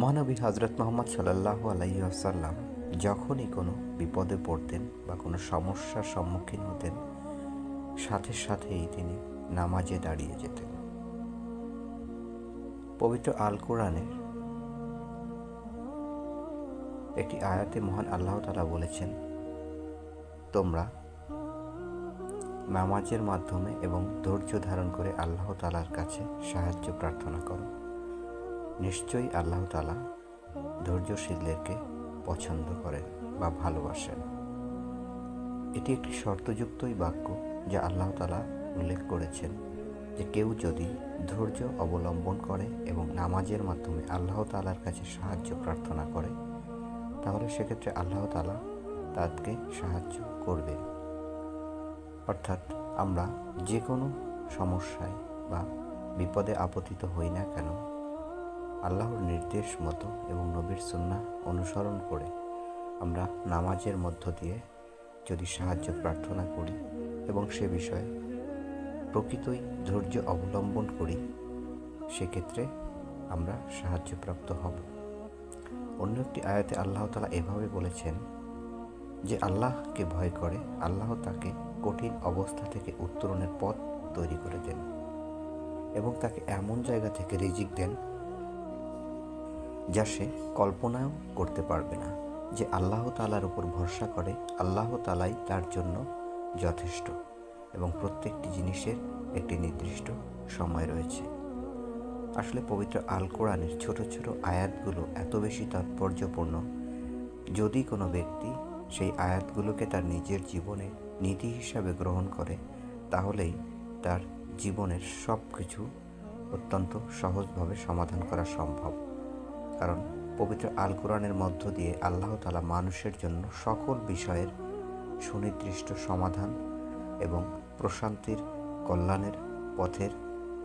মহানবী হজরত মুহাম্মদ সাল্লাল্লাহু আলাইহি ওয়াসাল্লাম যখনই কোনো বিপদে পড়তেন বা কোনো সমস্যার সম্মুখীন হতেন, সাথে সাথেই তিনি নামাজে দাঁড়িয়ে যেতেন। পবিত্র আল কোরআনের একটি আয়াতে মহান আল্লাহ তাআলা বলেছেন, তোমরা নামাজের মাধ্যমে এবং ধৈর্য ধারণ করে আল্লাহ তাআলার কাছে সাহায্য প্রার্থনা করো। নিশ্চয়ই আল্লাহ তাআলা ধৈর্যশীলদেরকে পছন্দ করেন বা ভালোবাসেন। এটি একটি শর্তযুক্তই বাক্য যা আল্লাহ তাআলা উল্লেখ করেছেন যে কেউ যদি ধৈর্য অবলম্বন করে এবং নামাজের মাধ্যমে আল্লাহ তাআলার কাছে সাহায্য প্রার্থনা করে, তাহলে সেক্ষেত্রে আল্লাহ তাআলা তাকে সাহায্য করবে। অর্থাৎ আমরা যে কোনো সমস্যায় বা বিপদে আপতিত হই না কেন, আল্লাহর নির্দেশ মতো এবং নবীর সুন্নাহ অনুসরণ করে আমরা নামাজের মধ্য দিয়ে যদি সাহায্য প্রার্থনা করি এবং সে বিষয়ে প্রকৃতই ধৈর্য অবলম্বন করি, সেক্ষেত্রে আমরা সাহায্যপ্রাপ্ত হব। অন্য একটি আয়াতে আল্লাহ তাআলা এভাবে বলেছেন যে আল্লাহকে ভয় করে, আল্লাহ তাকে কঠিন অবস্থা থেকে উত্তরণের পথ তৈরি করে দেন এবং তাকে এমন জায়গা থেকে রিজিক দেন যা সে কল্পনাও করতে পারবে না। যে আল্লাহ তাআলার উপর ভরসা করে, আল্লাহ তাআলাই তার জন্য যথেষ্ট এবং প্রত্যেকটি জিনিসের একটি নির্দিষ্ট সময় রয়েছে। আসলে পবিত্র আল কোরআনের ছোট ছোট আয়াতগুলো এত বেশি তাৎপর্যপূর্ণ, যদি কোনো ব্যক্তি সেই আয়াতগুলোকে তার নিজের জীবনে নীতি হিসাবে গ্রহণ করে, তাহলেই তার জীবনের সব কিছু অত্যন্ত সহজভাবে সমাধান করা সম্ভব। কারণ পবিত্র আল কোরআনের মধ্য দিয়ে আল্লাহ তাআলা মানুষের জন্য সকল বিষয়ের সুনির্দিষ্ট সমাধান এবং প্রশান্তির কল্যাণের পথের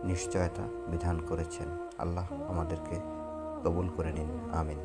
নিশ্চয়তা বিধান করেছেন। আল্লাহ আমাদেরকে কবুল করে নিন, আমিন।